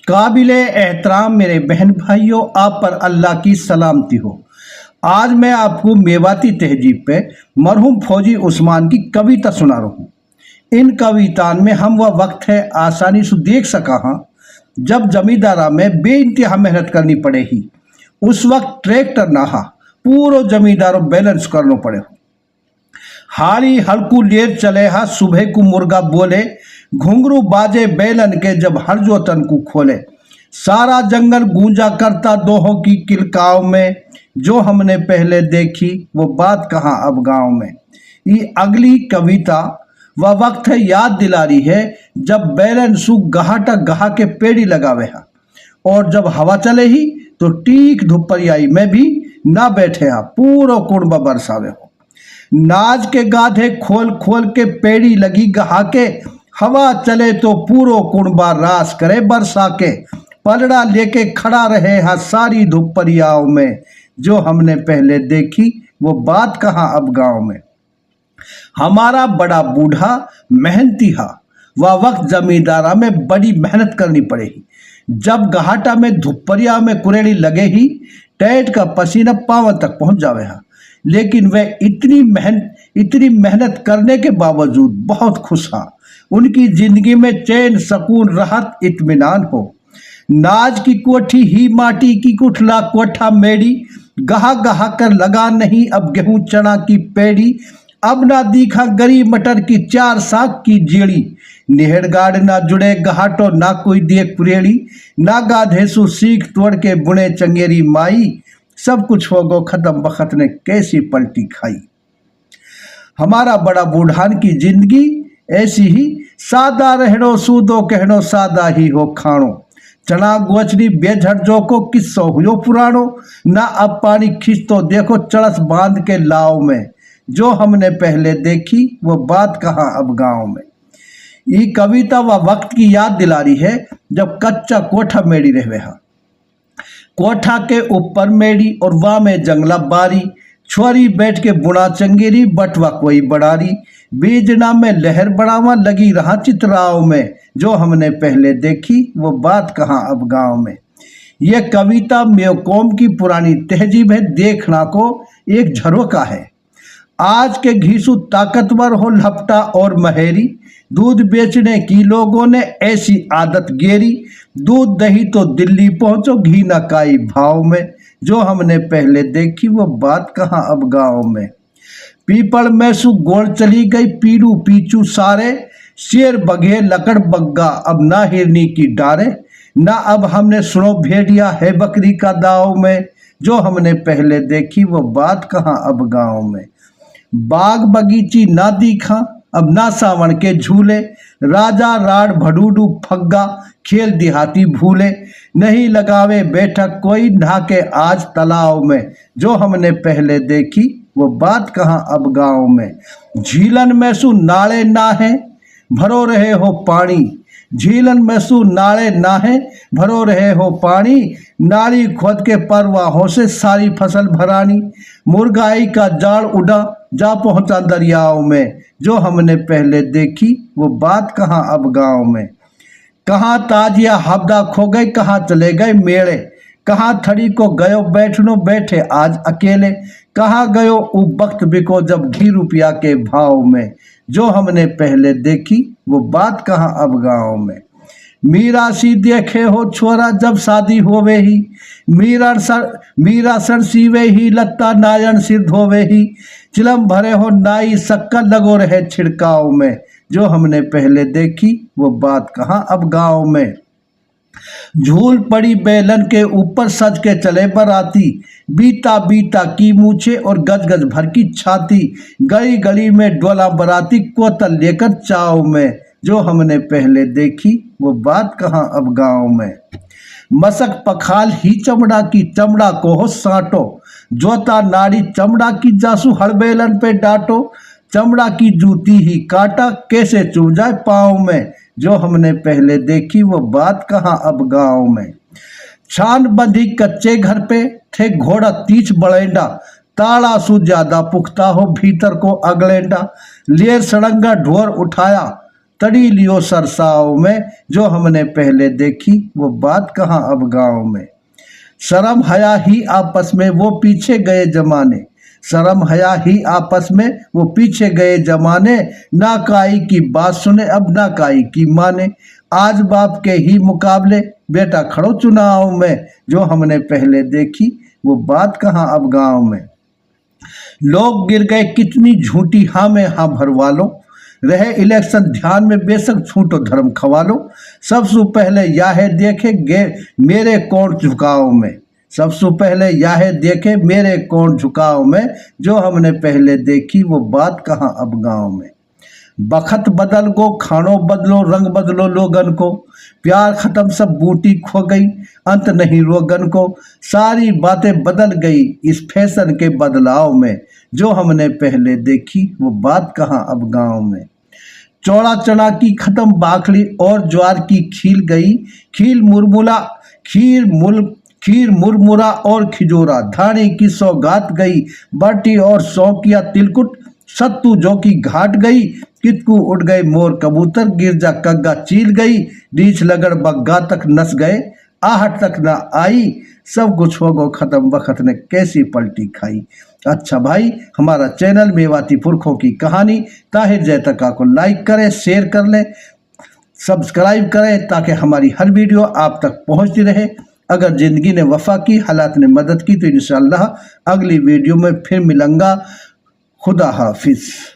काबिले एहतराम मेरे बहन भाइयों, आप पर अल्लाह की सलामती हो। आज मैं आपको मेवाती तहजीब पे मरहूम फौजी उस्मान की कविता सुना रहा हूँ। इन कवितान में हम वह वक्त है आसानी से देख सका हाँ, जब जमींदारा में बेइंतहा मेहनत करनी पड़े ही। उस वक्त ट्रैक्टर ना हा, पूरो जमींदारों बैलेंस करना पड़े हो। हारी हल्कू लेर चले हा, सुबह को मुर्गा बोले, घुंघरू बाजे बैलन के जब हर जो तन को खोले। सारा जंगल गूंजा करता दोहों की किलकाव में, जो हमने पहले देखी वो बात कहाँ अब गांव में। ये अगली कविता वह वक्त है याद दिला रही है, जब बैलन सु गहाटा गहा के पेड़ी लगावे हा, और जब हवा चले ही तो टीक धुपरियाई में भी ना बैठे हा, पूरो कुड़बा बरसावे हो। नाज के गाधे खोल खोल के पेड़ी लगी गहा के, हवा चले तो पूरो कुणबा रास करे बरसा के। पलड़ा लेके खड़ा रहे हा सारी धुपरियाओं में, जो हमने पहले देखी वो बात कहाँ अब गांव में। हमारा बड़ा बूढ़ा मेहनती हा, वह वक्त जमींदारा में बड़ी मेहनत करनी पड़ेगी। जब गहाटा में धुपरिया में कुरेड़ी लगे ही, टैट का पसीना पावन तक पहुंच जावे हा। लेकिन वह इतनी मेहनत करने के बावजूद बहुत खुश हा। उनकी जिंदगी में चैन सकून राहत इत्मीनान हो। नाज की कोठी ही माटी की कुठला कोठा मेड़ी, गहा गहा कर लगा नहीं अब गेहूं चना की पेड़ी। अब ना दिखा गरी मटर की 4 साग की जेड़ी, नेहड़ गाड़ ना जुड़े गहाटो ना कोई दिए कुरेड़ी। ना गाधे सु सीख तोड़ के बुने चंगेरी माई, सब कुछ हो गो खत्म बखत ने कैसी पलटी खाई। हमारा बड़ा बूढ़ान की जिंदगी ऐसी ही, सादा रहनो सूदो कहनो सादा ही हो खाणो। चना गोचरी बेझट जो को किस्सो हुयो पुराणो, ना अब पानी खींचतो देखो चड़स बांध के लाव में, जो हमने पहले देखी वो बात कहाँ अब गांव में। ये कविता व वक्त की याद दिला रही है, जब कच्चा कोठा मेड़ी रहवे हा। कोठा के ऊपर मेड़ी और वहाँ में जंगला बारी, छोरी बैठ के बुना चंगेरी बटवा कोई बड़ारी। बीजना में लहर बढ़ावा लगी रहा चितराव में, जो हमने पहले देखी वो बात कहाँ अब गांव में। यह कविता मेकोम की पुरानी तहजीब है, देखना को एक झरोका है। आज के घीसू ताकतवर हो लपटा और महेरी, दूध बेचने की लोगों ने ऐसी आदत गेरी। दूध दही तो दिल्ली पहुंचो घी न काई भाव में, जो हमने पहले देखी वो बात कहाँ अब गांव में। पीपल में सु गोड़ चली गई पीड़ू पीछू सारे, शेर बघे लकड़ बग्गा अब ना हिरनी की डारे। ना अब हमने सुनो भेड़िया है बकरी का दाव में, जो हमने पहले देखी वो बात कहाँ अब गांव में। बाग बगीची ना दिखा अब ना सावन के झूले, राजा राड भडूडू फग्गा खेल देहाती भूले। नहीं लगावे बैठक कोई नहाके आज तालाव में, जो हमने पहले देखी वो बात कहाँ अब गांव में। झीलन में सु नाले ना है भरो रहे हो पानी, झीलन में सु नाले ना है भरो रहे हो पानी। नाली खोद के परवाहों से सारी फसल भरानी, मुर्गाई का जाल उड़ा जा पहुंचा दरियाओं में, जो हमने पहले देखी वो बात कहाँ अब गांव में। कहाँ ताजिया हफ्दा खो गए कहाँ चले गए मेले, कहाँ थड़ी को गयो बैठनो बैठे आज अकेले। कहाँ गयो उ वक्त बिको जब घी रुपया के भाव में, जो हमने पहले देखी वो बात कहाँ अब गांव में। मीरा सी देखे हो छोरा जब शादी होवे ही, मीरा सर सीवे ही लत्ता नायन सिर धोवे ही। चिलम भरे हो नाई शक्कर लगो रहे छिड़काव में, जो हमने पहले देखी वो बात कहाँ अब गांव में। झूल पड़ी बैलन के ऊपर सज के चले बराती, बीता बीता की मूछे और गज गज भर की छाती। गली गली में डोला बराती कोतल लेकर चाव में, जो हमने पहले देखी वो बात कहाँ अब गांव में। मसक पखाल ही चमड़ा की चमड़ा को हो साटो, जोता नाड़ी चमड़ा की जासू हड़बेलन पे डांटो। चमड़ा की जूती ही काटा कैसे चुभ जाए पाँव में, जो हमने पहले देखी वो बात कहाँ अब गांव में। छान बंधी कच्चे घर पे थे घोड़ा तीछ बड़ेंडा, ताड़ा सु ज्यादा पुख्ता हो भीतर को अगलेंडा। लेर सड़ंगा ढोर उठाया तड़ी लियो सरसाओं में, जो हमने पहले देखी वो बात कहाँ अब गाँव में। शर्म हया ही आपस में वो पीछे गए जमाने, शर्म हया ही आपस में वो पीछे गए जमाने, ना काई की बात सुने अब ना काई की माने। आज बाप के ही मुकाबले बेटा खड़ो चुनाव में, जो हमने पहले देखी वो बात कहाँ अब गाँव में। लोग गिर गए कितनी झूठी हाँ में हाँ भरवा लो, रहे इलेक्शन ध्यान में बेशक छूटो धर्म खवा लो। सबसे पहले याहे देखे गे मेरे कौन झुकाव में, सबसे पहले याहे देखे मेरे कौन झुकाव में, जो हमने पहले देखी वो बात कहाँ अब गाँव में। बखत बदल गो खानों बदलो रंग बदलो लोगन को, प्यार खत्म सब बूटी खो गई अंत नहीं रोगन को। सारी बातें बदल गई इस फैशन के बदलाव में, जो हमने पहले देखी वो बात कहाँ अब गाँव में। चौड़ा चना की खत्म बाखड़ी और ज्वार की खील गई, खीर मुरमुरा और खिजोरा, धानी की सौगात गई बाटी और सौकिया तिलकुट, सत्तू जो की घाट गई, कितकू उड़ गए मोर कबूतर, गिरजा कग्गा चील गई, रीछ लगड़ बग्गा तक नस गए, आहट तक ना आई, सब कुछ हो गो खत्म वक्त ने कैसी पलटी खाई। अच्छा भाई, हमारा चैनल मेवाती पुरखों की कहानी ताहिर जैतका को लाइक करें, शेयर कर लें, सब्सक्राइब करें ताकि हमारी हर वीडियो आप तक पहुंचती रहे। अगर ज़िंदगी ने वफा की, हालात ने मदद की, तो इंशाअल्लाह अगली वीडियो में फिर मिलूंगा। खुदा हाफिज़।